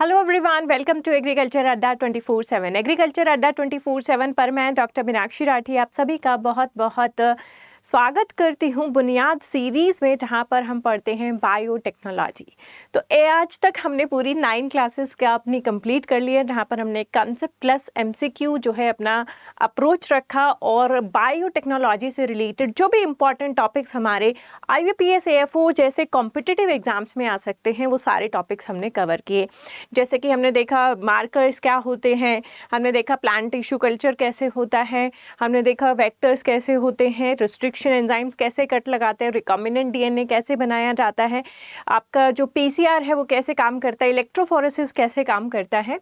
Hello everyone, welcome to agriculture Adda 24/7। Agriculture Adda 24/7 पर मैं doctor Meenakshi Rathi आप सभी का बहुत बहुत स्वागत करती हूँ बुनियाद सीरीज़ में, जहाँ पर हम पढ़ते हैं बायोटेक्नोलॉजी। तो आज तक हमने पूरी 9 क्लासेस का अपनी कंप्लीट कर लिया, जहाँ पर हमने कंसेप्ट प्लस एमसीक्यू जो है अपना अप्रोच रखा और बायोटेक्नोलॉजी से रिलेटेड जो भी इम्पॉर्टेंट टॉपिक्स हमारे IBPS AFO जैसे कॉम्पिटिटिव एग्जाम्स में आ सकते हैं वो सारे टॉपिक्स हमने कवर किए। जैसे कि हमने देखा मार्कर्स क्या होते हैं, हमने देखा प्लांट टिश्यू कल्चर कैसे होता है, हमने देखा वेक्टर्स कैसे होते हैं, रिस्ट्रिक्शन एंजाइम्स कैसे कट लगाते हैं, रिकॉम्बिनेंट DNA कैसे बनाया जाता है, आपका जो PCR है वो कैसे काम करता है, इलेक्ट्रोफोरेसिस कैसे काम करता है।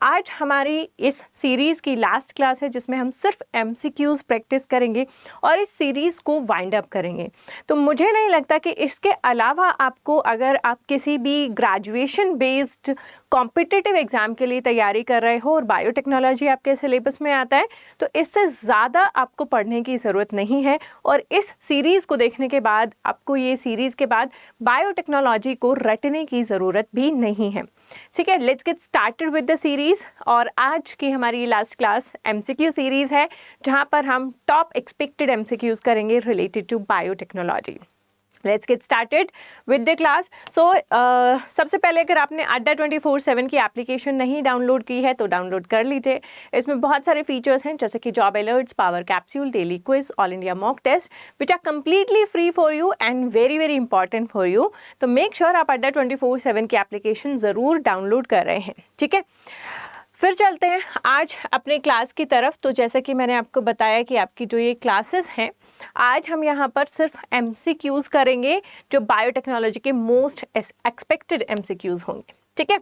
आज हमारी इस सीरीज़ की लास्ट क्लास है जिसमें हम सिर्फ MCQs प्रैक्टिस करेंगे और इस सीरीज़ को वाइंड अप करेंगे। तो मुझे नहीं लगता कि इसके अलावा आपको, अगर आप किसी भी ग्रेजुएशन बेस्ड कॉम्पिटिटिव एग्ज़ाम के लिए तैयारी कर रहे हो और बायोटेक्नोलॉजी आपके सिलेबस में आता है, तो इससे ज़्यादा आपको पढ़ने की ज़रूरत नहीं है। और इस सीरीज़ को देखने के बाद आपको ये सीरीज़ के बाद बायोटेक्नोलॉजी को रटने की ज़रूरत भी नहीं है। ठीक है, let's get started with the series. और आज की हमारी लास्ट क्लास MCQ सीरीज़ है, जहाँ पर हम टॉप एक्सपेक्टेड MCQs करेंगे related to biotechnology. Let's get started with the class. So सबसे पहले अगर आपने अड्डा 24/7 की एप्लीकेशन नहीं डाउनलोड की है तो डाउनलोड कर लीजिए। इसमें बहुत सारे फीचर्स हैं जैसे कि job alerts, power capsule, daily quiz, all India mock test which are completely free for you and very very important for you. तो मेक श्योर आप अड्डा 24/7 की एप्लीकेशन ज़रूर डाउनलोड कर रहे हैं। ठीक है, फिर चलते हैं आज अपने क्लास की तरफ। तो जैसे कि मैंने आपको बताया कि आपकी जो ये क्लासेस हैं, आज हम यहाँ पर सिर्फ MCQs करेंगे जो बायोटेक्नोलॉजी के मोस्ट एक्सपेक्टेड MCQs होंगे। ठीक है,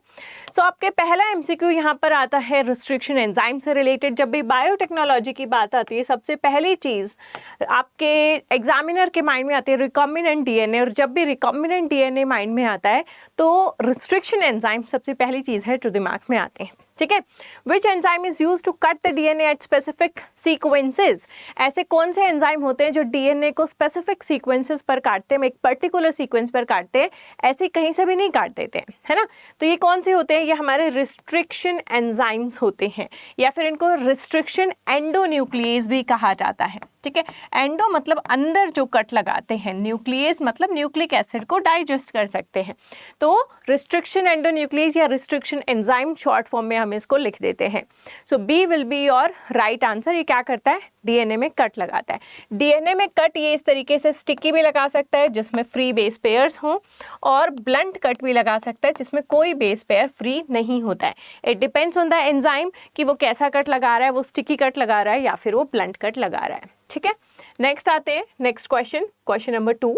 सो आपके पहला MCQ यहाँ पर आता है रिस्ट्रिक्शन एंजाइम से रिलेटेड। जब भी बायोटेक्नोलॉजी की बात आती है, सबसे पहली चीज़ आपके एग्जामिनर के माइंड में आती है रिकॉम्बिनेंट DNA, और जब भी रिकॉम्बिनेंट DNA माइंड में आता है तो रिस्ट्रिक्शन एंजाइम सबसे पहली चीज़ है जो दिमाग में आते हैं। ठीक है, which enzyme is use to cut the DNA at specific sequences. ऐसे कौन से एंजाइम होते हैं जो DNA को स्पेसिफिक सीक्वेंसेस पर काटते हैं, एक पर्टिकुलर सीक्वेंस पर काटते हैं, ऐसे कहीं से भी नहीं काट देते हैं, है ना। तो ये कौन से होते हैं? ये हमारे रिस्ट्रिक्शन एंजाइम्स होते हैं, या फिर इनको रिस्ट्रिक्शन एंडोन्यूक्लियेज भी कहा जाता है। ठीक है, एंडो मतलब अंदर जो कट लगाते हैं, न्यूक्लियस मतलब न्यूक्लिक एसिड को डाइजेस्ट कर सकते हैं। तो रिस्ट्रिक्शन एंडोन्यूक्लियस या रिस्ट्रिक्शन एंजाइम शॉर्ट फॉर्म में हम इसको लिख देते हैं। So B will be your right answer. ये क्या करता है? DNA में कट लगाता है। DNA में कट ये इस तरीके से स्टिकी भी लगा सकता है जिसमें फ्री बेस पेयर्स हों, और ब्लंट कट भी लगा सकता है जिसमें कोई बेस पेयर फ्री नहीं होता है। It depends on the enzyme कि वो कैसा कट लगा रहा है, वो स्टिकी कट लगा रहा है या फिर वो ब्लंट कट लगा रहा है। ठीक है, नेक्स्ट आते हैं next question number 2।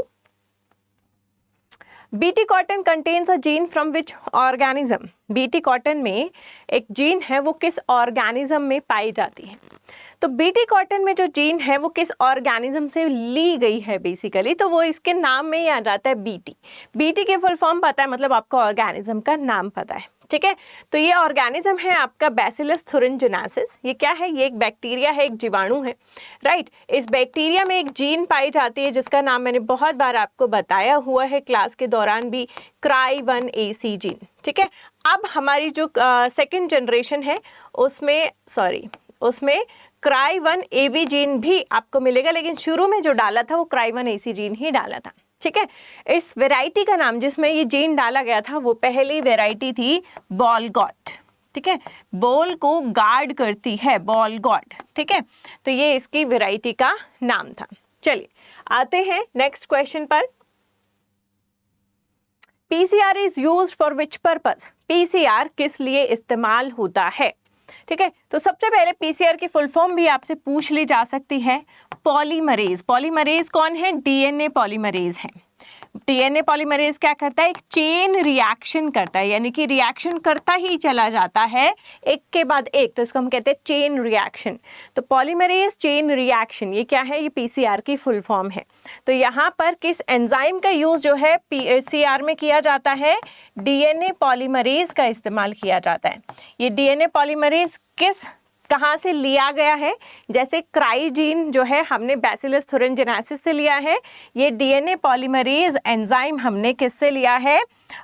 BT cotton contains a gene from which organism. BT cotton में एक जीन है, वो किस ऑर्गेनिज्म में पाई जाती है? तो BT कॉटन में जो जीन है वो किस ऑर्गेनिज्म से ली गई है बेसिकली, तो वो इसके नाम में ही आ जाता है BT। BT के फुल फॉर्म पता है, मतलब आपको ऑर्गेनिज्म का नाम पता है। ठीक है, तो ये ऑर्गेनिज्म है आपका बैसिलस thuringiensis। ये क्या है? ये एक बैक्टीरिया है, एक जीवाणु है, राइट। इस बैक्टीरिया में एक जीन पाई जाती है जिसका नाम मैंने बहुत बार आपको बताया हुआ है क्लास के दौरान भी, Cry1AC जीन। ठीक है, अब हमारी जो सेकेंड जनरेशन है उसमें Cry1AB जीन भी आपको मिलेगा, लेकिन शुरू में जो डाला था वो Cry1AC जीन ही डाला था। ठीक है, इस वैरायटी का नाम जिसमें ये जीन डाला गया था वो पहली वैरायटी थी बॉलगॉट। ठीक है, बॉल को गार्ड करती है, बॉलगॉट। ठीक है, तो ये इसकी वैरायटी का नाम था। चलिए आते हैं नेक्स्ट क्वेश्चन पर। PCR is used for which purpose. PCR किस लिए इस्तेमाल होता है? ठीक है, तो सबसे पहले PCR की फुल फॉर्म भी आपसे पूछ ली जा सकती है, पॉलीमरेज। पॉलीमरेज कौन है? DNA पॉलीमरेज है। DNA पॉलीमरेज क्या करता है? एक चेन रिएक्शन करता है, यानी कि रिएक्शन करता ही चला जाता है एक के बाद एक, तो इसको हम कहते हैं चेन रिएक्शन। तो पॉलीमरेज चेन रिएक्शन, ये क्या है? ये PCR की फुल फॉर्म है। तो यहाँ पर किस एंजाइम का यूज जो है PCR में किया जाता है? DNA पॉलीमरेज का इस्तेमाल किया जाता है। ये DNA पॉलीमरेज किस कहाँ से लिया गया है, जैसे क्राइजीन जो है हमने बैसिलस थुरिनजेनेसिस से लिया है, ये डीएनए पॉलीमरेज एंजाइम हमने किससे लिया है,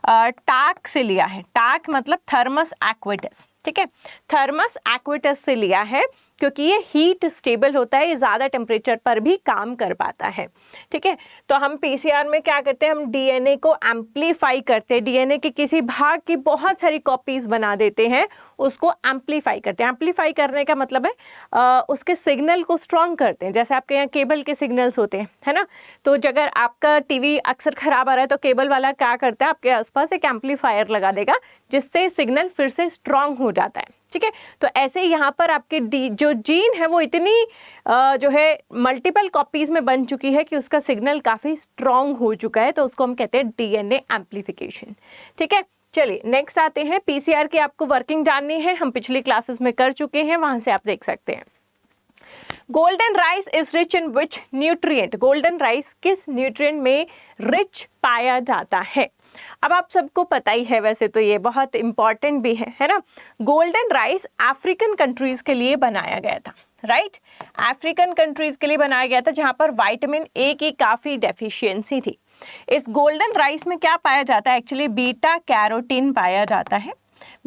टाक से लिया है। टाक मतलब थर्मस एक्विटस, ठीक है, थर्मस एक्विटस से लिया है क्योंकि ये हीट स्टेबल होता है, ये ज़्यादा टेम्परेचर पर भी काम कर पाता है, ठीक है। तो हम पीसीआर में क्या करते हैं, हम डीएनए को एम्प्लीफाई करते हैं, डीएनए के किसी भाग की बहुत सारी कॉपीज बना देते हैं, उसको एम्प्लीफाई करते हैं। एम्प्लीफाई करने का मतलब है उसके सिग्नल को स्ट्रॉन्ग करते हैं। जैसे आपके यहाँ केबल के सिग्नल्स होते हैं, है ना, तो अगर आपका टीवी अक्सर खराब आ रहा है तो केबल वाला क्या करता है, आपके आसपास एक एम्प्लीफायर लगा देगा जिससे सिग्नल फिर से स्ट्रॉन्ग हो जाता है, ठीक है। तो ऐसे यहाँ पर आपके जो जीन है वो इतनी जो है मल्टीपल कॉपीज में बन चुकी है कि उसका सिग्नल काफ़ी स्ट्रॉन्ग हो चुका है, तो उसको हम कहते हैं डीएनए एम्प्लीफिकेशन, ठीक है। चलिए नेक्स्ट आते हैं, पीसीआर की आपको वर्किंग जाननी है, हम पिछली क्लासेस में कर चुके हैं, वहां से आप देख सकते हैं। Golden rice is rich in which nutrient, golden rice किस न्यूट्रिएंट में रिच पाया जाता है। अब आप सबको पता ही है, वैसे तो ये बहुत इंपॉर्टेंट भी है ना। गोल्डन राइस अफ्रीकन कंट्रीज के लिए बनाया गया था, राइट, अफ्रीकन कंट्रीज के लिए बनाया गया था जहां पर विटामिन ए की काफ़ी डेफिशिएंसी थी। इस गोल्डन राइस में क्या पाया जाता है, एक्चुअली बीटा कैरोटीन पाया जाता है।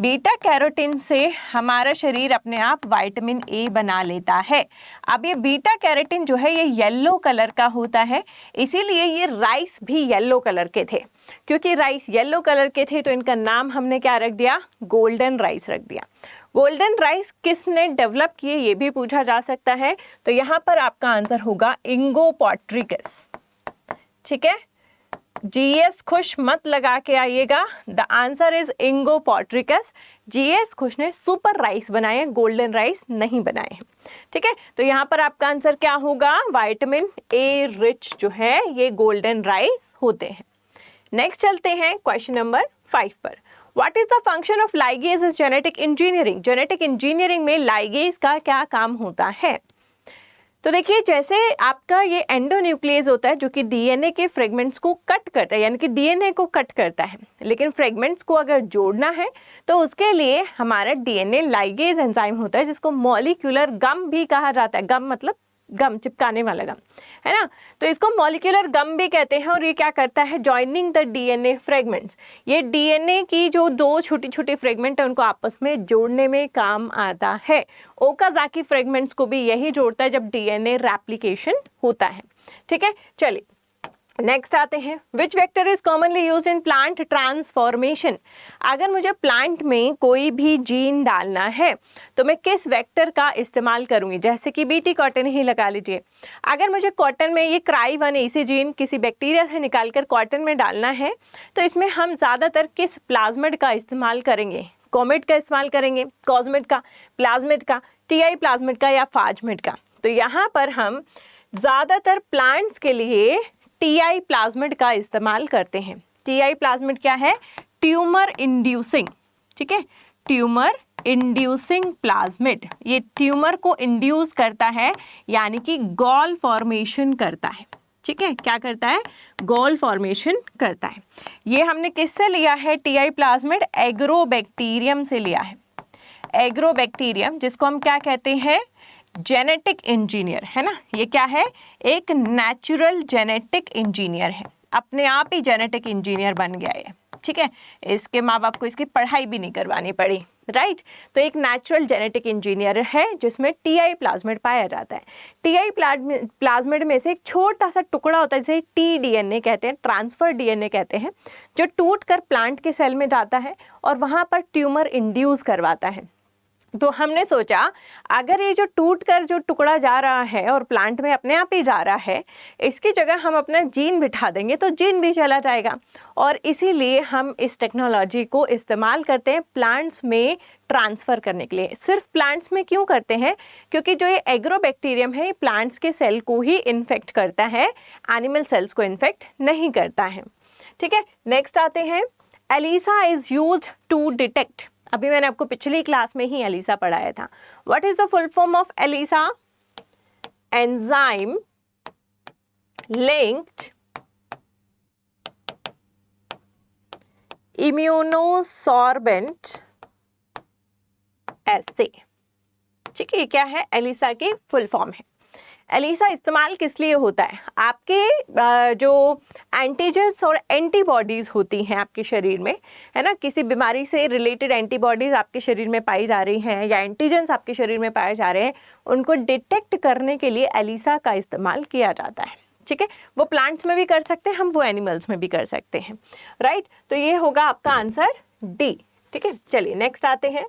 बीटा कैरोटीन से हमारा शरीर अपने आप विटामिन ए बना लेता है। अब ये बीटा कैरोटीन जो है ये येलो कलर का होता है, इसीलिए ये राइस भी येलो कलर के थे। क्योंकि राइस येलो कलर के थे तो इनका नाम हमने क्या रख दिया, गोल्डन राइस रख दिया। गोल्डन राइस किसने डेवलप किए ये भी पूछा जा सकता है, तो यहाँ पर आपका आंसर होगा इंगो पोर्ट्रिकस, ठीक है। जीएस खुश मत लगा के आइएगा, द आंसर इज इंगो पोर्ट्रिकस। जीएस खुश ने सुपर राइस बनाए, गोल्डन राइस नहीं बनाए, ठीक है। तो यहाँ पर आपका आंसर क्या होगा, विटामिन ए रिच जो है ये गोल्डन राइस होते हैं। नेक्स्ट चलते हैं क्वेश्चन नंबर 5 पर। What is the function of ligase is genetic engineering, genetic engineering में लाइगेज का क्या काम होता है। तो देखिए, जैसे आपका ये एंडोन्यूक्लियस होता है जो कि डीएनए के फ्रेगमेंट्स को कट करता है, यानी कि डीएनए को कट करता है, लेकिन फ्रेगमेंट्स को अगर जोड़ना है तो उसके लिए हमारा डीएनए लाइगेज एंजाइम होता है जिसको मॉलिक्यूलर गम भी कहा जाता है। गम मतलब गम, चिपकाने वाला गम, है ना, तो इसको मॉलिक्यूलर गम भी कहते हैं। और ये क्या करता है, जॉइनिंग द डीएनए फ्रेगमेंट्स, ये डीएनए की जो दो छोटी छोटी फ्रेगमेंट है उनको आपस में जोड़ने में काम आता है। ओकाज़ाकी फ्रेगमेंट्स को भी यही जोड़ता है जब डीएनए रेप्लिकेशन होता है, ठीक है। चलिए नेक्स्ट आते हैं, which vector is commonly used in plant transformation. अगर मुझे प्लांट में कोई भी जीन डालना है तो मैं किस वेक्टर का इस्तेमाल करूंगी, जैसे कि बीटी कॉटन ही लगा लीजिए। अगर मुझे कॉटन में ये cry1ac जीन किसी बैक्टीरिया से निकालकर कॉटन में डालना है तो इसमें हम ज़्यादातर किस प्लाज्मिड का इस्तेमाल करेंगे, कॉमेट का इस्तेमाल करेंगे, कॉस्मिड का, प्लाज्मिड का, टीआई प्लाज्मिड का या फाजमिड का। तो यहाँ पर हम ज़्यादातर प्लांट्स के लिए टीआई प्लाज्मिड का इस्तेमाल करते हैं। टीआई प्लाज्मिड क्या है, ट्यूमर इंड्यूसिंग, ठीक है, ट्यूमर इंड्यूसिंग प्लाज्मिड, ये ट्यूमर को इंड्यूस करता है यानी कि गॉल फॉर्मेशन करता है, ठीक है, क्या करता है, गॉल फॉर्मेशन करता है। ये हमने किससे लिया है, टीआई प्लाज्मिड एग्रोबैक्टीरियम से लिया है। एग्रोबैक्टीरियम जिसको हम क्या कहते हैं, जेनेटिक इंजीनियर, है ना, ये क्या है, एक नेचुरल जेनेटिक इंजीनियर है, अपने आप ही जेनेटिक इंजीनियर बन गया है, ठीक है। इसके माँ बाप को इसकी पढ़ाई भी नहीं करवानी पड़ी, राइट। तो एक नेचुरल जेनेटिक इंजीनियर है जिसमें टीआई प्लाज्मिड पाया जाता है। टीआई प्लाज्मिड में से एक छोटा सा टुकड़ा होता है जिसे टीडीएनए कहते हैं, ट्रांसफर डीएनए कहते हैं, जो टूट कर प्लांट के सेल में जाता है और वहाँ पर ट्यूमर इंड्यूस करवाता है। तो हमने सोचा अगर ये जो टूट कर जो टुकड़ा जा रहा है और प्लांट में अपने आप ही जा रहा है, इसकी जगह हम अपना जीन बिठा देंगे तो जीन भी चला जाएगा। और इसीलिए हम इस टेक्नोलॉजी को इस्तेमाल करते हैं प्लांट्स में ट्रांसफ़र करने के लिए। सिर्फ प्लांट्स में क्यों करते हैं, क्योंकि जो ये एग्रोबैक्टीरियम है ये प्लांट्स के सेल को ही इन्फेक्ट करता है, एनिमल सेल्स को इन्फेक्ट नहीं करता है, ठीक है। नेक्स्ट आते हैं, ELISA is used to detect. अभी मैंने आपको पिछली क्लास में ही एलिसा पढ़ाया था। What is the full form of ELISA, enzyme linked immunosorbent assay, ठीक है, ये क्या है, एलिसा की फुल फॉर्म है। एलिसा इस्तेमाल किस लिए होता है, आपके जो एंटीजेंस और एंटीबॉडीज़ होती हैं आपके शरीर में, है ना, किसी बीमारी से रिलेटेड एंटीबॉडीज़ आपके शरीर में पाई जा रही हैं या एंटीजेंस आपके शरीर में पाए जा रहे हैं, उनको डिटेक्ट करने के लिए एलिसा का इस्तेमाल किया जाता है। ठीक है, वो प्लांट्स में भी कर सकते हैं हम, वो एनिमल्स में भी कर सकते हैं, राइट। तो ये होगा आपका आंसर डी। ठीक है, चलिए नेक्स्ट आते हैं।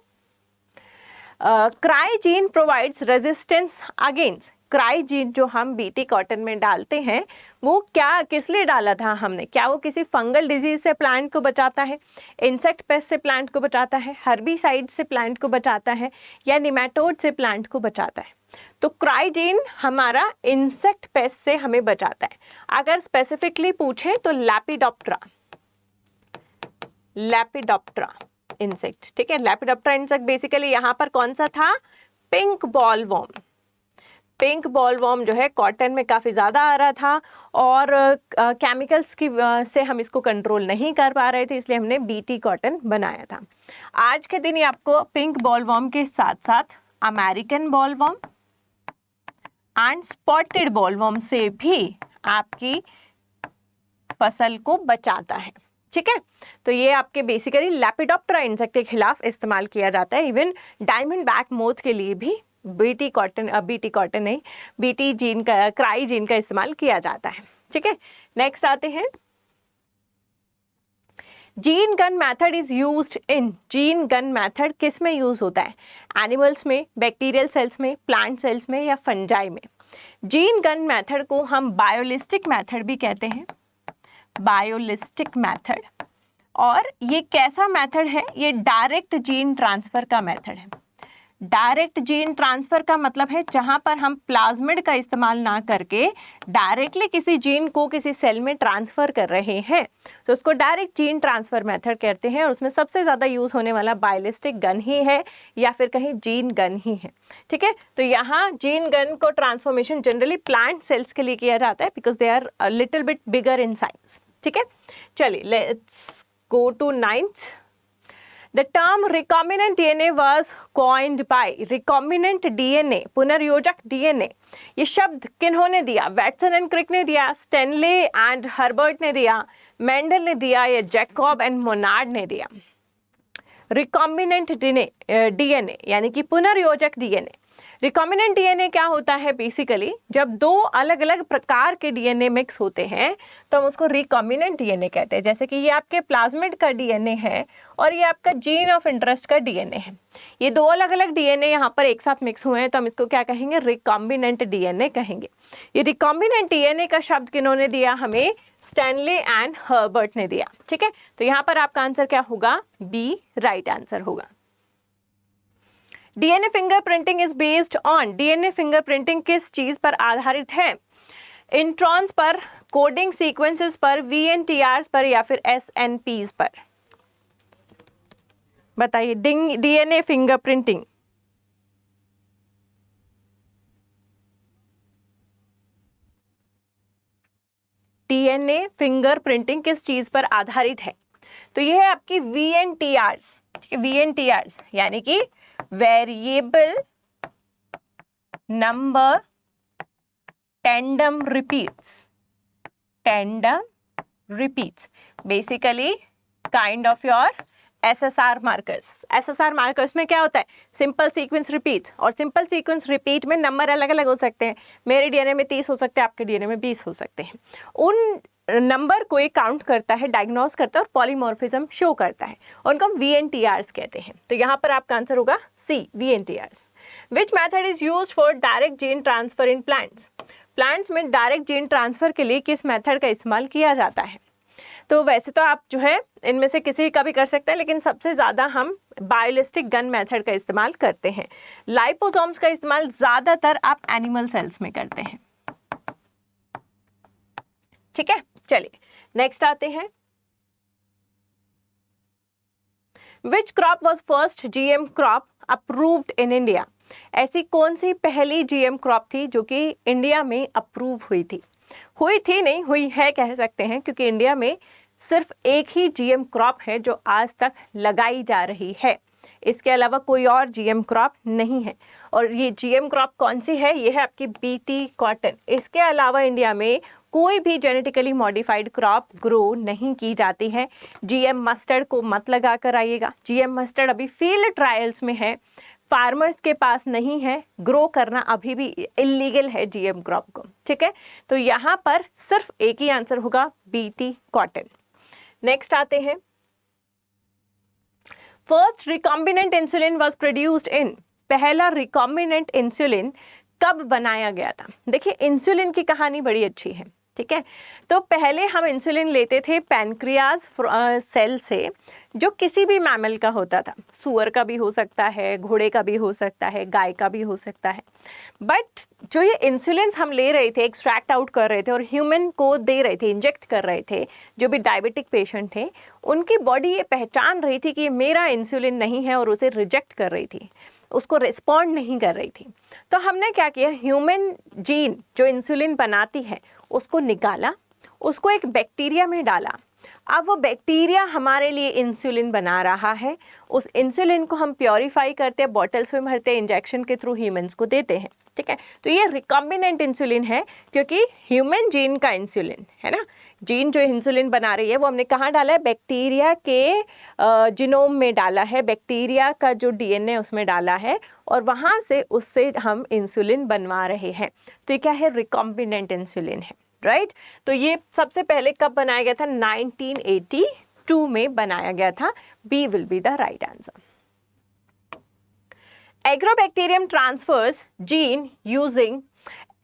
Cry gene provides resistance against, cry gene जो हम बीटी कॉटन में डालते हैं वो क्या, किस लिए डाला था हमने, क्या वो किसी फंगल डिजीज से प्लांट को बचाता है, इंसेक्ट पेस्ट से प्लांट को बचाता है, हर्बिसाइड से प्लांट को बचाता है, या निमेटोड से प्लांट को बचाता है। तो क्राई जीन हमारा इंसेक्ट पेस्ट से हमें बचाता है। अगर स्पेसिफिकली पूछे तो लैपिडोप्टेरा, लैपिडोप्टेरा इंसेक्ट। ठीक है, लैपिडोप्टेरा इंसेक्ट बेसिकली यहाँ पर कौन सा था, pink ball warm. Pink ball warm जो है कॉटन में काफ़ी ज़्यादा आ रहा था और केमिकल्स की से हम इसको कंट्रोल नहीं कर पा रहे थे, इसलिए हमने बीटी कॉटन बनाया था। आज के दिन ये आपको पिंक बॉल वॉर्म के साथ साथ American ball warm and spotted ball warm से भी आपकी फसल को बचाता है। ठीक है, तो ये आपके बेसिकली लैपिडोप्टेरा इंसेक्ट के खिलाफ इस्तेमाल किया जाता है। इवन डायमंड बैक मोथ के लिए भी बीटी कॉटन नहीं, बीटी जीन का, क्राई जीन का इस्तेमाल किया जाता है। ठीक है, नेक्स्ट आते हैं। Gene gun method is used in, gene gun method किस में यूज होता है, एनिमल्स में, बैक्टीरियल सेल्स में, प्लांट सेल्स में, या फंजाई में। जीन गन मेथड को हम बायोलिस्टिक मेथड भी कहते हैं, बायोलिस्टिक मेथड। और ये कैसा मेथड है, ये डायरेक्ट जीन ट्रांसफर का मेथड है। डायरेक्ट जीन ट्रांसफर का मतलब है जहां पर हम प्लाज्मिड का इस्तेमाल ना करके डायरेक्टली किसी जीन को किसी सेल में ट्रांसफर कर रहे हैं, तो उसको डायरेक्ट जीन ट्रांसफर मेथड कहते हैं। और उसमें सबसे ज़्यादा यूज़ होने वाला बायोलिस्टिक गन ही है या फिर कहीं जीन गन ही है। ठीक है, तो यहाँ जीन गन को ट्रांसफॉर्मेशन जनरली प्लांट सेल्स के लिए किया जाता है because they are little bit bigger in size. ठीक है, चलिए let's go to 9th। The term recombinant DNA was coined by, recombinant DNA, पुनर्योजक DNA, ये शब्द किन्होंने दिया, वैटसन एंड क्रिक ने दिया, स्टेनले एंड हर्बर्ट ने दिया, मेंडल ने दिया, या जैकब एंड मोनार्ड ने दिया। रिकॉम्बिनेंट DNA यानी कि पुनर्योजक DNA। रिकॉम्बिनेंट DNA क्या होता है, बेसिकली जब दो अलग अलग प्रकार के DNA मिक्स होते हैं तो हम उसको रिकॉम्बिनेंट DNA कहते हैं। जैसे कि ये आपके प्लाज्मिड का DNA है और ये आपका जीन ऑफ इंटरेस्ट का DNA है, ये दो अलग अलग DNA यहाँ पर एक साथ मिक्स हुए हैं तो हम इसको क्या कहेंगे, रिकॉम्बिनेंट DNA कहेंगे। ये रिकॉम्बिनेंट DNA का शब्द किन्होंने दिया हमें, स्टैनले एंड हर्बर्ट ने दिया। ठीक है, तो यहाँ पर आपका आंसर क्या होगा, बी राइट आंसर होगा। DNA fingerprinting is based on, DNA fingerprinting किस चीज पर आधारित है, इंट्रॉन्स पर, कोडिंग सीक्वेंसेस पर, VNTRs पर, या फिर SNPs पर। बताइए, डीएनए फिंगरप्रिंटिंग डीएनए फिंगरप्रिंटिंग किस चीज पर आधारित है, तो यह है आपकी VNTRs। ठीक है, VNTRs यानी कि variable number tandem repeats, tandem repeats, basically kind of your SSR markers। SSR markers में क्या होता है, सिंपल सीक्वेंस रिपीट, और सिंपल सीक्वेंस रिपीट में नंबर अलग अलग हो सकते हैं, मेरे DNA में 30 हो सकते हैं, आपके DNA में 20 हो सकते हैं। उन नंबर को एक काउंट करता है, डायग्नोज करता है और पॉलीमॉर्फिज्म शो करता है, उनको हम VNTRs कहते हैं। तो यहाँ पर आपका आंसर होगा C, VNTRs। Which method is used for direct gene transfer in plants, plants में डायरेक्ट जीन ट्रांसफर के लिए किस मेथड का इस्तेमाल किया जाता है। तो वैसे तो आप जो है इनमें से किसी का भी कर सकते हैं, लेकिन सबसे ज़्यादा हम बायोलिस्टिक गन मेथड का इस्तेमाल करते हैं। लाइपोसोम्स का इस्तेमाल ज़्यादातर आप एनिमल सेल्स में करते हैं। ठीक है, चलिए नेक्स्ट आते हैं। Which crop was first GM crop approved in India, ऐसी कौन सी पहली GM क्रॉप थी जो कि इंडिया में अप्रूव हुई थी, नहीं हुई है कह सकते हैं, क्योंकि इंडिया में सिर्फ एक ही GM क्रॉप है जो आज तक लगाई जा रही है। इसके अलावा कोई और जीएम क्रॉप नहीं है। और ये जीएम क्रॉप कौन सी है? ये है आपकी बीटी कॉटन। इसके अलावा इंडिया में कोई भी जेनेटिकली मॉडिफाइड क्रॉप ग्रो नहीं की जाती है। जीएम मस्टर्ड को मत लगा कर आइएगा। जीएम मस्टर्ड अभी फील्ड ट्रायल्स में है, फार्मर्स के पास नहीं है, ग्रो करना अभी भी इलीगल है जीएम क्रॉप को, ठीक है। तो यहाँ पर सिर्फ एक ही आंसर होगा, बीटी कॉटन। नेक्स्ट आते हैं, first recombinant insulin was produced in, पहला रिकॉम्बिनेंट इंसुलिन कब बनाया गया था? देखिए इंसुलिन की कहानी बड़ी अच्छी है, ठीक है। तो पहले हम इंसुलिन लेते थे पैनक्रियाज सेल से, जो किसी भी मैमल का होता था, सुअर का भी हो सकता है, घोड़े का भी हो सकता है, गाय का भी हो सकता है। बट जो ये इंसुलिन हम ले रहे थे, एक्सट्रैक्ट आउट कर रहे थे और ह्यूमन को दे रहे थे, इंजेक्ट कर रहे थे, जो भी डायबिटिक पेशेंट थे, उनकी बॉडी ये पहचान रही थी कि ये मेरा इंसुलिन नहीं है और उसे रिजेक्ट कर रही थी, उसको रिस्पॉन्ड नहीं कर रही थी। तो हमने क्या किया, ह्यूमन जीन जो इंसुलिन बनाती है उसको निकाला, उसको एक बैक्टीरिया में डाला। अब वो बैक्टीरिया हमारे लिए इंसुलिन बना रहा है। उस इंसुलिन को हम प्योरीफाई करते हैं, बॉटल्स में भरते हैं, इंजेक्शन के थ्रू ह्यूमंस को देते हैं, ठीक है। तो ये रिकॉम्बिनेंट इंसुलिन है, क्योंकि ह्यूमन जीन का इंसुलिन है ना, जीन जो इंसुलिन बना रही है वो हमने कहाँ डाला है, बैक्टीरिया के जीनोम में डाला है, बैक्टीरिया का जो डीएनए उसमें डाला है और वहाँ से उससे हम इंसुलिन बनवा रहे हैं। तो ये क्या है, रिकॉम्बिनेंट इंसुलिन है, राइट। तो ये सबसे पहले कब बनाया गया था? 1982 में बनाया गया था। B will be the right answer. Agrobacterium transfers gene using,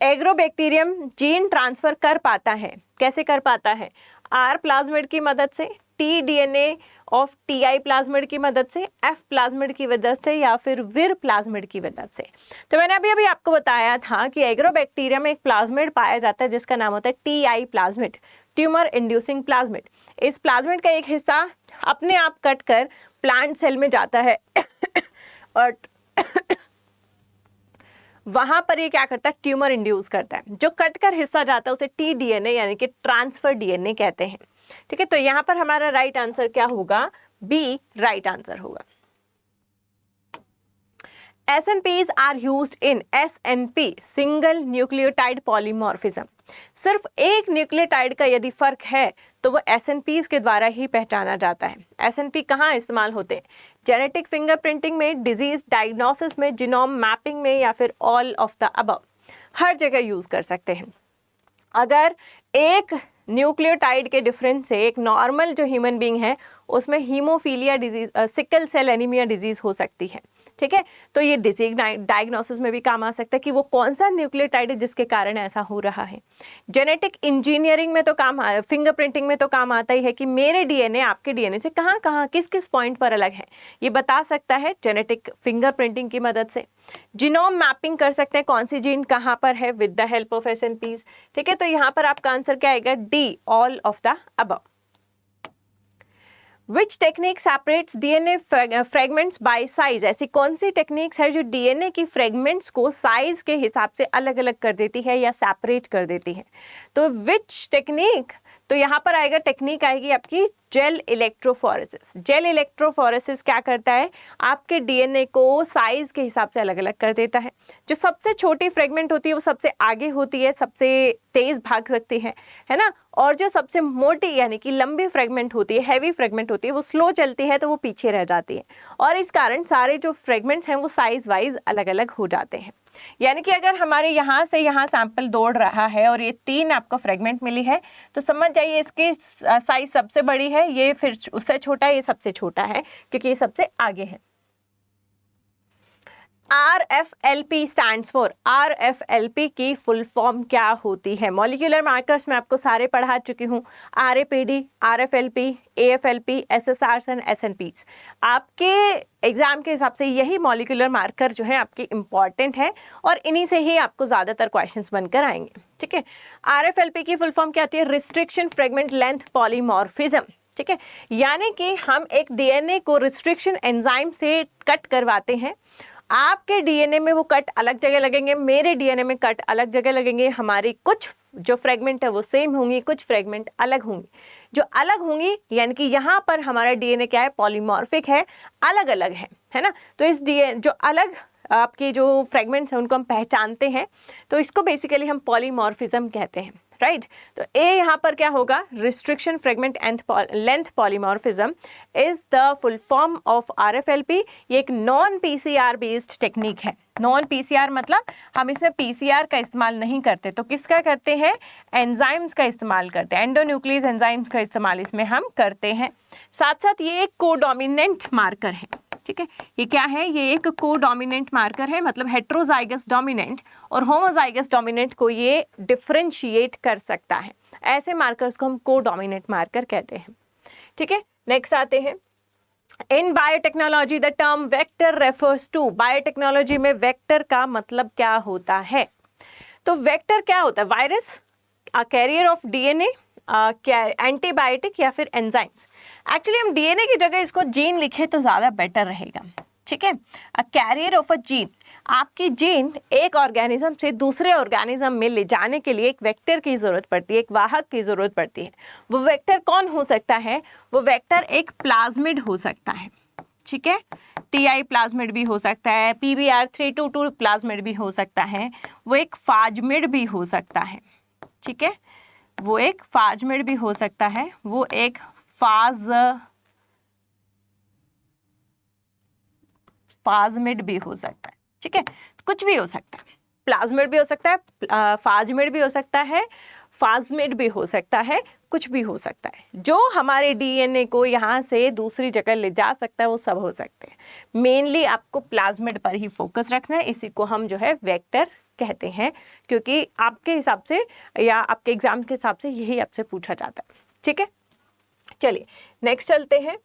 Agrobacterium gene transfer कर पाता है, कैसे कर पाता है? आर प्लाज्मिड की मदद से, T DNA of TI plasmid की मदद से, एफ प्लाज्मिड की मदद से, या फिर विर प्लाज्मिड की मदद से। तो मैंने अभी आपको बताया था कि एग्रोबैक्टीरियम में एक प्लाज्मिड पाया जाता है जिसका नाम होता है TI plasmid, tumour inducing plasmid. इस प्लाज्मिड का एक हिस्सा अपने आप कट कर प्लांट सेल में जाता है और वहां पर ये क्या करता है, ट्यूमर इंड्यूस करता है। जो कट कर हिस्सा जाता है उसे टी डीएनए यानी कि ट्रांसफर डीएनए कहते हैं, ठीक है। तो यहां पर हमारा राइट आंसर क्या होगा? बी राइट आंसर होगा। SNPs are used in, SNP single nucleotide polymorphism. सिर्फ एक न्यूक्लियोटाइड का यदि फर्क है तो वो SNPs के द्वारा ही पहचाना जाता है। SNP कहाँ इस्तेमाल होते हैं? जेनेटिक फिंगरप्रिंटिंग में, डिजीज डायग्नोसिस में, जीनोम मैपिंग में, या फिर ऑल ऑफ द अबव, हर जगह यूज कर सकते हैं। अगर एक न्यूक्लियोटाइड के डिफरेंस से एक नॉर्मल जो ह्यूमन बीइंग है उसमें haemophilia disease, sickle cell anaemia disease हो सकती है, ठीक है। तो ये डिजीज डायग्नोसिस में भी काम आ सकता है कि वो कौन सा न्यूक्लियोटाइड है जिसके कारण ऐसा हो रहा है। जेनेटिक इंजीनियरिंग में तो काम, फिंगरप्रिंटिंग में तो काम आता ही है कि मेरे डीएनए आपके डीएनए से कहाँ कहाँ किस किस पॉइंट पर अलग है, ये बता सकता है जेनेटिक फिंगरप्रिंटिंग की मदद से। जीनोम मैपिंग कर सकते हैं कौन सी जीन कहाँ पर है with the help of SNPs, ठीक है। तो यहाँ पर आपका आंसर क्या आएगा? D, all of the above. Which technique separates DNA fragments bye size, ऐसी कौन सी टेक्निक्स है जो डीएनए की फ्रेगमेंट्स को साइज के हिसाब से अलग अलग कर देती है या सेपरेट कर देती है? तो विच टेक्निक, तो यहाँ पर आएगा, टेक्निक आएगी आपकी जेल इलेक्ट्रोफोरेसिस। जेल इलेक्ट्रोफोरेसिस क्या करता है? आपके डीएनए को साइज के हिसाब से अलग अलग कर देता है। जो सबसे छोटी फ्रेगमेंट होती है वो सबसे आगे होती है, सबसे तेज भाग सकती है ना। और जो सबसे मोटी यानी कि लंबी फ्रेगमेंट होती है, हैवी फ्रेगमेंट होती है, वो स्लो चलती है तो वो पीछे रह जाती है। और इस कारण सारे जो फ्रेगमेंट्स हैं वो साइज वाइज अलग अलग हो जाते हैं। यानी कि अगर हमारे यहाँ से यहाँ सैंपल दौड़ रहा है और ये 3 आपको फ्रेगमेंट मिली है तो समझ जाइए इसकी साइज सबसे बड़ी है, ये फिर उससे छोटा है, ये सबसे छोटा है क्योंकि ये सबसे आगे है। RFLP स्टैंड्स फॉर, RFLP की फुल फॉर्म क्या होती है? मॉलिक्यूलर मार्कर्स में आपको सारे पढ़ा चुकी हूँ, RAPD, RFLP, AFLP, SSRs and SNPs। आपके एग्जाम के हिसाब से यही मॉलिक्यूलर मार्कर जो है आपके इंपॉर्टेंट है और इन्हीं से ही आपको ज़्यादातर क्वेश्चंस बनकर आएंगे, ठीक है। RFLP की फुल फॉर्म क्या होती है? रिस्ट्रिक्शन फ्रेगमेंट लेंथ पॉलीमॉर्फिज्म, ठीक है। यानी कि हम एक डीएनए को रिस्ट्रिक्शन एंजाइम से कट करवाते हैं आपके डीएनए में वो कट अलग जगह लगेंगे, मेरे डीएनए में कट अलग जगह लगेंगे, हमारी कुछ जो फ्रेगमेंट है वो सेम होंगी, कुछ फ्रेगमेंट अलग होंगी। जो अलग होंगी यानी कि यहाँ पर हमारा डीएनए क्या है, पॉलीमॉर्फिक है, अलग अलग है ना। तो इस डीएनए जो अलग आपके जो फ्रेगमेंट्स हैं उनको हम पहचानते हैं, तो इसको बेसिकली हम पॉलीमॉर्फिज्म कहते हैं, राइट। तो ए यहाँ पर क्या होगा, restriction fragment length polymorphism is the full form of RFLP। ये एक नॉन PCR बेस्ड टेक्निक है। नॉन PCR मतलब हम इसमें PCR का इस्तेमाल नहीं करते, तो किसका करते हैं, एंजाइम्स का इस्तेमाल करते हैं, एंडोन्यूक्लियस एंजाइम्स का इस्तेमाल इसमें हम करते हैं। साथ साथ ये एक कोडोमिनेंट मार्कर है, ठीक है। ये क्या है, ये एक कोडोमिनेंट मार्कर है, मतलब हेट्रोजाइगस डोमिनेंट और होमोजाइगस डोमिनेंट को ये डिफरेंशिएट कर सकता है। ऐसे मार्कर्स को हम कोडोमिनेंट मार्कर कहते हैं, ठीक है। नेक्स्ट आते हैं, in biotechnology the term vector refers to. Biotechnology में वेक्टर का मतलब क्या होता है, तो वेक्टर क्या होता है, virus, carrier of DNA, antibiotic या फिर एंजाइम्स। एक्चुअली हम डीएनए की जगह इसको जीन लिखे तो ज़्यादा बेटर रहेगा, ठीक है। अ कैरियर ऑफ अ जीन, आपकी जीन एक ऑर्गेनिज्म से दूसरे ऑर्गेनिज्म में ले जाने के लिए एक वेक्टर की ज़रूरत पड़ती है, एक वाहक की ज़रूरत पड़ती है। वो वेक्टर कौन हो सकता है, वो वेक्टर एक प्लाज्मिड हो सकता है, ठीक है। TI प्लाज्मिड भी हो सकता है, PBR322 प्लाज्मिड भी हो सकता है, वो एक फाजमिड भी हो सकता है, ठीक है। वो एक फाजमिड भी हो सकता है, वो एक फाजमिड भी हो सकता है, ठीक है। कुछ भी हो सकता है, प्लाज्मिड भी हो सकता है, फाजमिड भी हो सकता है, फाजमिड भी हो सकता है, कुछ भी हो सकता है। जो हमारे डीएनए को यहाँ से दूसरी जगह ले जा सकता है वो सब हो सकते हैं। मेनली आपको प्लाज्मिड पर ही फोकस रखना है, इसी को हम जो है वेक्टर कहते हैं, क्योंकि आपके हिसाब से या आपके एग्जाम के हिसाब से यही आपसे पूछा जाता है, ठीक है। चलिए नेक्स्ट चलते हैं,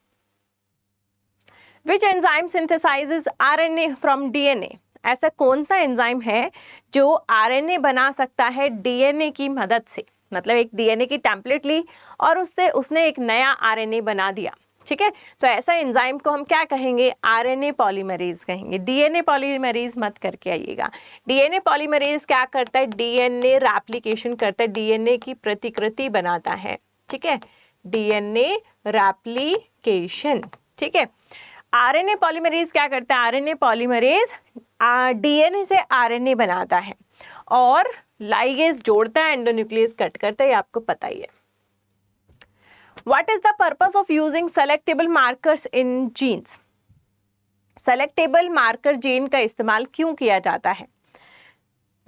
which enzyme synthesises RNA from DNA। ऐसा कौन सा एंजाइम है जो RNA बना सकता है DNA की मदद से, मतलब एक DNA की टेम्पलेट ली और उससे उसने एक नया RNA बना दिया, ठीक है। तो ऐसा एंजाइम को हम क्या कहेंगे, RNA पॉलीमरेज कहेंगे। DNA पॉलीमरेज मत करके आइएगा। DNA पॉलीमरेज क्या करता है, DNA रेप्लिकेशन करता है, DNA की प्रतिकृति बनाता है, ठीक है। DNA रेप्लिकेशन, ठीक है। RNA पॉलीमरेज क्या करता है, RNA पॉलीमरेज DNA से RNA बनाता है और लाइगेज जोड़ता है, एंडोन्यूक्लियस कट करता है, ये आपको पता ही है। What is the purpose of using selectable markers in genes? Selectable marker gene का इस्तेमाल क्यों किया जाता है?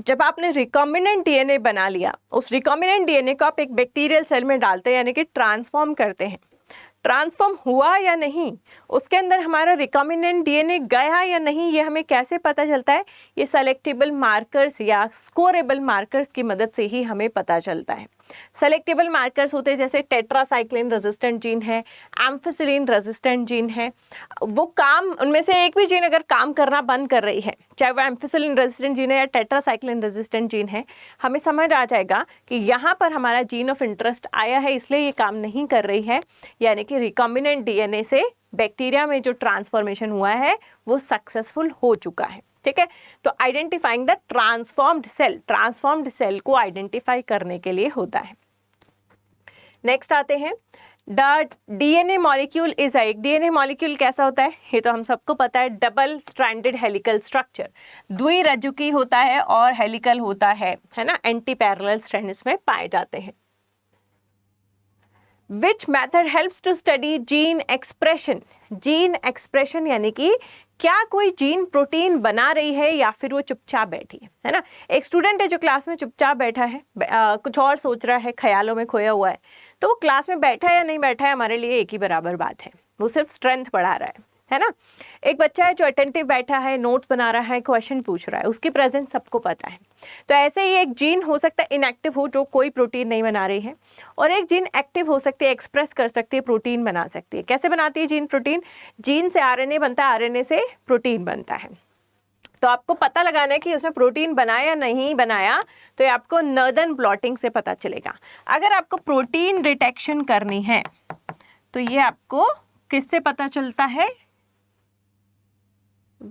जब आपने रिकॉम्बिनेंट डीएनए बना लिया, उस रिकॉम्बिनेंट डीएनए को आप एक बैक्टीरियल सेल में डालते हैं, यानी कि ट्रांसफॉर्म करते हैं। ट्रांसफॉर्म हुआ या नहीं, उसके अंदर हमारा रिकॉम्बिनेंट डीएनए गया या नहीं, ये हमें कैसे पता चलता है, ये सेलेक्टेबल मार्कर्स या स्कोरेबल मार्कर्स की मदद से ही हमें पता चलता है। सेलेक्टेबल मार्कर्स होते हैं जैसे टेट्रासाइक्लिन रेजिस्टेंट जीन है, एम्फिसिलिन रेजिस्टेंट जीन है। वो काम, उनमें से एक भी जीन अगर काम करना बंद कर रही है, चाहे वो एम्फिसिलिन रेजिस्टेंट जीन है या टेट्रासाइक्लिन रेजिस्टेंट जीन है, हमें समझ आ जाएगा कि यहाँ पर हमारा जीन ऑफ इंटरेस्ट आया है, इसलिए ये काम नहीं कर रही है, यानी कि रिकॉम्बिनेंट डीएनए से बैक्टीरिया में जो ट्रांसफॉर्मेशन हुआ है वो सक्सेसफुल हो चुका है, ठीक है। तो आइडेंटिफाइंग द ट्रांसफॉर्म्ड सेल को आइडेंटिफाई करने के लिए होता है। नेक्स्ट आते हैं, द डीएनए मॉलिक्यूल इज एक डीएनए मॉलिक्यूल कैसा होता है, ये तो हम सबको पता है, डबल स्ट्रैंडेड हेलिकल स्ट्रक्चर, द्विरज्जुकी होता है और हेलिकल होता है ना, एंटी पैरेलल स्ट्रैंड इसमें पाए जाते हैं। Which method helps to study gene expression. Gene expression यानी कि क्या कोई जीन प्रोटीन बना रही है या फिर वो चुपचाप बैठी है ना। एक स्टूडेंट है जो क्लास में चुपचाप बैठा है, कुछ और सोच रहा है, ख्यालों में खोया हुआ है, तो वो क्लास में बैठा है या नहीं बैठा है हमारे लिए एक ही बराबर बात है, वो सिर्फ स्ट्रेंथ बढ़ा रहा है ना। एक बच्चा है जो अटेंटिव बैठा है, नोट्स बना रहा है, क्वेश्चन पूछ रहा है, उसकी प्रेजेंस सबको पता है। तो ऐसे ही एक जीन हो सकता है इनएक्टिव हो, जो कोई प्रोटीन नहीं बना रही है, और एक जीन एक्टिव हो सकती है, एक्सप्रेस कर सकती है, प्रोटीन बना सकती है। कैसे बनाती है जीन प्रोटीन? जीन से आरएनए बनता है, आरएनए से प्रोटीन बनता है। तो आपको पता लगाना है कि उसने प्रोटीन बनाया या नहीं बनाया, तो ये आपको नर्दन ब्लॉटिंग से पता चलेगा। अगर आपको प्रोटीन डिटेक्शन करनी है तो ये आपको किससे पता चलता है?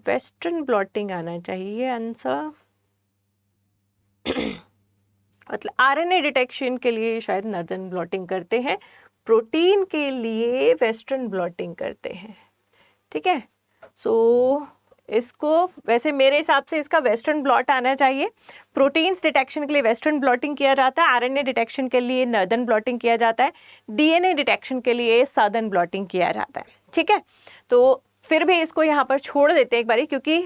वेस्टर्न ब्लॉटिंग आना चाहिए आंसर। मतलब आरएनए डिटेक्शन के लिए शायद नॉर्दर्न ब्लॉटिंग करते हैं, प्रोटीन के लिए वेस्टर्न ब्लॉटिंग करते हैं। ठीक है, सो इसको वैसे मेरे हिसाब से इसका वेस्टर्न ब्लॉट आना चाहिए। प्रोटीन्स डिटेक्शन के लिए वेस्टर्न ब्लॉटिंग किया जाता है, आरएनए डिटेक्शन के लिए नॉर्दर्न ब्लॉटिंग किया जाता है, डीएनए डिटेक्शन के लिए सादर्न ब्लॉटिंग किया जाता है। ठीक है, तो फिर भी इसको यहाँ पर छोड़ देते हैं एक बारी, क्योंकि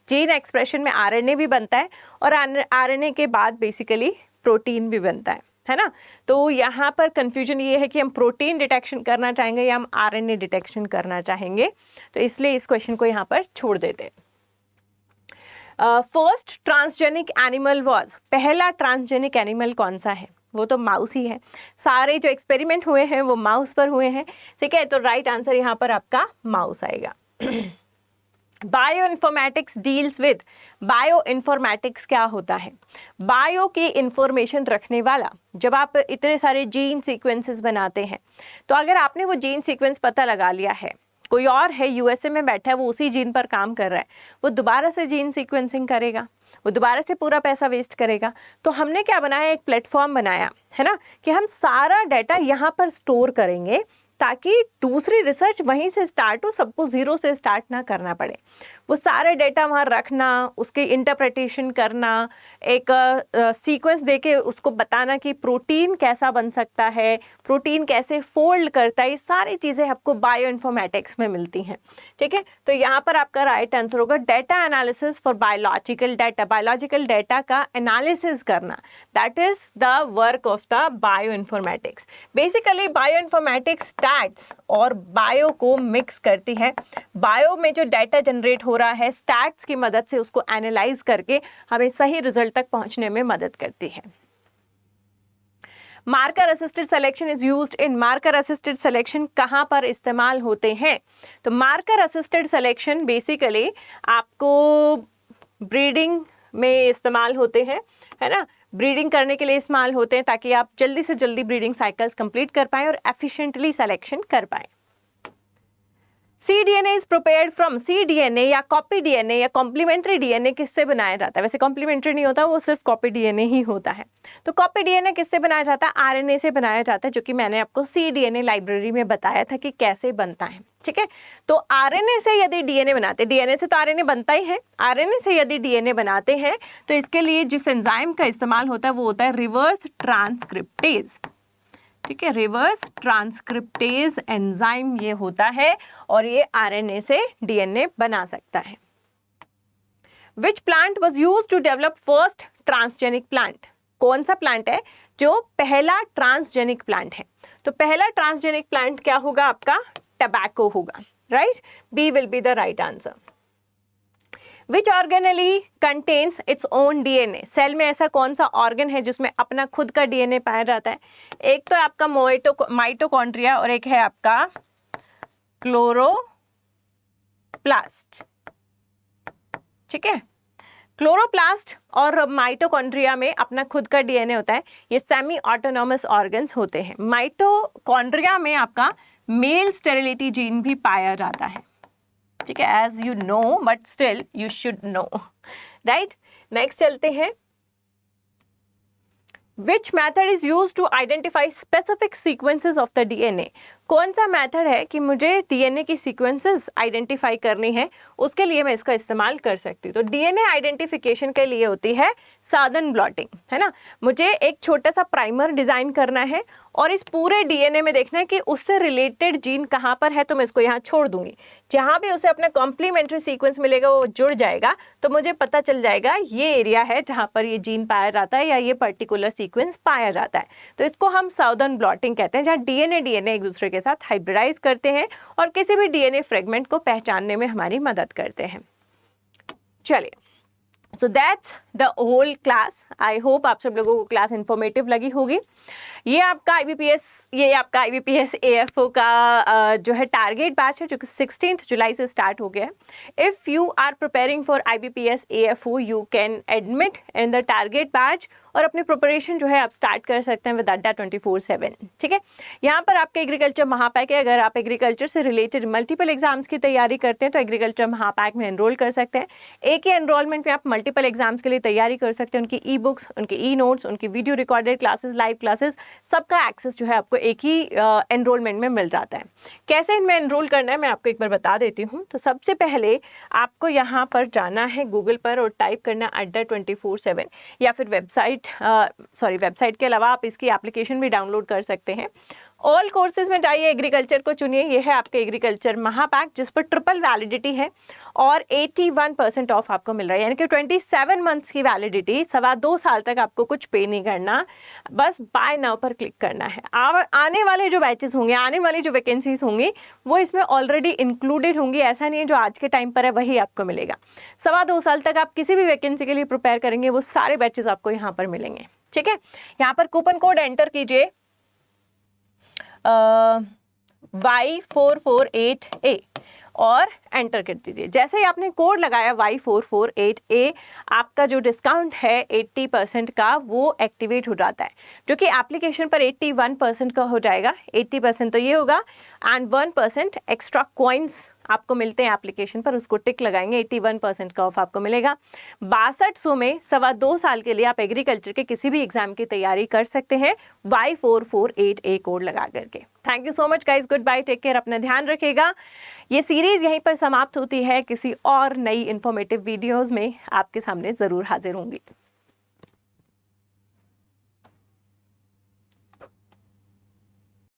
जीन एक्सप्रेशन में आरएनए भी बनता है और आरएनए के बाद बेसिकली प्रोटीन भी बनता है ना। तो यहाँ पर कंफ्यूजन ये है कि हम प्रोटीन डिटेक्शन करना चाहेंगे या हम आरएनए डिटेक्शन करना चाहेंगे, तो इसलिए इस क्वेश्चन को यहाँ पर छोड़ देते हैं। फर्स्ट ट्रांसजेनिक एनिमल वाज, पहला ट्रांसजेनिक एनिमल कौन सा है? वो तो माउस ही है। सारे जो एक्सपेरिमेंट हुए हैं वो माउस पर हुए हैं। ठीक है, तो राइट आंसर यहाँ पर आपका माउस आएगा। Bio informatics deals with, bio informatics क्या होता है? बायो की इंफॉर्मेशन रखने वाला। जब आप इतने सारे जीन सीक्वेंसेस बनाते हैं, तो अगर आपने वो जीन सीक्वेंस पता लगा लिया है, कोई और है यूएसए में बैठा है, वो उसी जीन पर काम कर रहा है, वो दोबारा से जीन सीक्वेंसिंग करेगा, वो दोबारा से पूरा पैसा वेस्ट करेगा। तो हमने क्या बनाया, एक प्लेटफॉर्म बनाया है ना, कि हम सारा डाटा यहाँ पर स्टोर करेंगे ताकि दूसरी रिसर्च वहीं से स्टार्ट हो, सबको ज़ीरो से स्टार्ट ना करना पड़े। वो सारे डेटा वहाँ रखना, उसकी इंटरप्रिटेशन करना, एक सीक्वेंस देके उसको बताना कि प्रोटीन कैसा बन सकता है, प्रोटीन कैसे फोल्ड करता है, ये सारी चीज़ें आपको बायो इन्फॉर्मेटिक्स में मिलती हैं। ठीक है, तो यहाँ पर आपका राइट आंसर होगा data analysis for biological data. Biological data का एनालिसिस करना, that is the work of the bio informatics. Basically bio informatics stats और बायो को मिक्स करती है। बायो में जो डाटा जनरेट हो रहा है, स्टैट्स की मदद से उसको एनालाइज करके हमें सही रिजल्ट तक पहुंचने में मदद करती है। Marker assisted selection is used in, marker assisted selection कहाँ पर इस्तेमाल होते हैं? तो मार्कर असिस्टेड सिलेक्शन बेसिकली आपको ब्रीडिंग में इस्तेमाल होते हैं, है ना। ब्रीडिंग करने के लिए इस्तेमाल होते हैं ताकि आप जल्दी से जल्दी ब्रीडिंग साइकिल्स कंप्लीट कर पाएं और एफिशिएंटली सिलेक्शन कर पाएं। cDNA is prepared from, cDNA या कॉपी डीएनए या कॉम्प्लीमेंट्री डीएनए किससे बनाया जाता है? वैसे कॉम्प्लीमेंट्री नहीं होता, वो सिर्फ कॉपी डीएनए ही होता है। तो कॉपी डीएनए किससे बनाया जाता है? आरएनए से बनाया जाता है, जो कि मैंने आपको cDNA लाइब्रेरी में बताया था कि कैसे बनता है। ठीक है, तो आरएनए से यदि डीएनए बनाते, डीएनए से तो आरएनए बनता ही है, आरएनए से यदि डीएनए बनाते हैं तो इसके लिए जिस एंजाइम का इस्तेमाल होता है वो होता है रिवर्स ट्रांसक्रिप्टेज। ठीक है, रिवर्स ट्रांसक्रिप्टेज एंजाइम ये होता है और ये आरएनए से डीएनए बना सकता है। Which plant was used to develop first transgenic plant? कौन सा प्लांट है जो पहला ट्रांसजेनिक प्लांट है? तो पहला ट्रांसजेनिक प्लांट क्या होगा आपका? टबैको होगा, right. B will be the right answer. Which organelle contains its own DNA? Cell में ऐसा कौन सा ऑर्गन है जिसमें अपना खुद का डीएनए पाया जाता है? एक तो आपका माइटोकॉन्ड्रिया और एक है आपका क्लोरोप्लास्ट। ठीक है, क्लोरोप्लास्ट और माइटोकॉन्ड्रिया में अपना खुद का डीएनए होता है। ये सेमी ऑटोनॉमस ऑर्गन्स होते हैं। माइटोकॉन्ड्रिया में आपका मेल स्टेरिलिटी जीन भी पाया जाता है। ठीक है, as you know but still you should know, right. Next चलते हैं। Which method is use to identify specific sequences of the DNA? कौन सा मैथड है कि मुझे डीएनए की सीक्वेंसेस आइडेंटिफाई करनी है, उसके लिए मैं इसका इस्तेमाल कर सकती हूँ। तो डीएनए आइडेंटिफिकेशन के लिए होती है सादर्न ब्लॉटिंग, है ना। मुझे एक छोटा सा प्राइमर डिजाइन करना है और इस पूरे डीएनए में देखना है कि उससे रिलेटेड जीन कहाँ पर है, तो मैं इसको यहाँ छोड़ दूंगी। जहाँ भी उसे अपना कॉम्प्लीमेंट्री सीक्वेंस मिलेगा वो जुड़ जाएगा, तो मुझे पता चल जाएगा ये एरिया है जहाँ पर ये जीन पाया जाता है या ये पर्टिकुलर सीक्वेंस पाया जाता है। तो इसको हम सादर्न ब्लॉटिंग कहते हैं, जहाँ डीएनए एक दूसरे के साथ हाइब्रिडाइज करते हैं और किसी भी डीएनए फ्रेगमेंट को पहचानने में हमारी मदद करते हैं। चलिए, so that's the whole class. I hope आप सब लोगों को क्लास इन्फॉर्मेटिव लगी होगी। ये आपका IBPS AFO का जो है टारगेट बैच है, जो कि 16 जुलाई से स्टार्ट हो गया है। If you are preparing for IBPS AFO you can admit in the target batch और अपनी प्रिपरेशन जो है आप स्टार्ट कर सकते हैं विद अड्डा 24/7। ठीक है, यहाँ पर आपके एग्रीकल्चर महापैक है। अगर आप एग्रीकल्चर से रिलेटेड मल्टीपल एग्जाम्स की तैयारी करते हैं तो एग्रीकल्चर महापैक में एनरोल कर सकते हैं। एक ही एनरोलमेंट में आप मल्टीपल एग्जाम्स के लिए तैयारी कर सकते हैं। उनकी ई बुक्स, उनके ई नोट्स, उनकी video recorded classes, live classes, सबका एक्सेस जो है आपको एक ही एनरोलमेंट में मिल जाता है। कैसे इनमें एनरोल करना है मैं आपको एक बार बता देती हूँ। तो सबसे पहले आपको यहाँ पर जाना है गूगल पर और टाइप करना अड्डा 24/7, या फिर वेबसाइट के अलावा आप इसकी एप्लीकेशन भी डाउनलोड कर सकते हैं। ऑल कोर्सेज में जाइए, एग्रीकल्चर को चुनिए। ये है आपके एग्रीकल्चर महापैक जिस पर ट्रिपल वैलिडिटी है और 81% ऑफ आपको मिल रहा है, यानी कि 27 मंथ्स की वैलिडिटी, 2.25 साल तक आपको कुछ पे नहीं करना, बस बाय नाउ पर क्लिक करना है। आने वाले जो बैचेस होंगे, आने वाली जो वैकेंसीज होंगी वो इसमें ऑलरेडी इंक्लूडेड होंगी। ऐसा नहीं है जो आज के टाइम पर है वही आपको मिलेगा। 2.25 साल तक आप किसी भी वैकेंसी के लिए प्रिपेयर करेंगे वो सारे बैचेस आपको यहाँ पर मिलेंगे। ठीक है, यहाँ पर कूपन कोड एंटर कीजिए Y448A और एंटर कर दीजिए। जैसे ही आपने कोड लगाया Y448A, आपका जो डिस्काउंट है 80% का वो एक्टिवेट हो जाता है, जो कि एप्लीकेशन पर 81% का हो जाएगा। 80% तो ये होगा एंड 1% एक्स्ट्रा कॉइन्स आपको मिलते हैं एप्लीकेशन पर, उसको टिक लगाएंगे, 81% का ऑफ आपको मिलेगा। 6200 में 2.25 साल के लिए आप एग्रीकल्चर के किसी भी एग्जाम की तैयारी कर सकते हैं Y448A कोड लगा करके। Thank you so much guys, good bye, take care, अपना ध्यान रखिएगा। ये सीरीज यहीं पर समाप्त होती है। किसी और नई इंफॉर्मेटिव वीडियोस में आपके सामने ज़रूर हाजिर होंगी।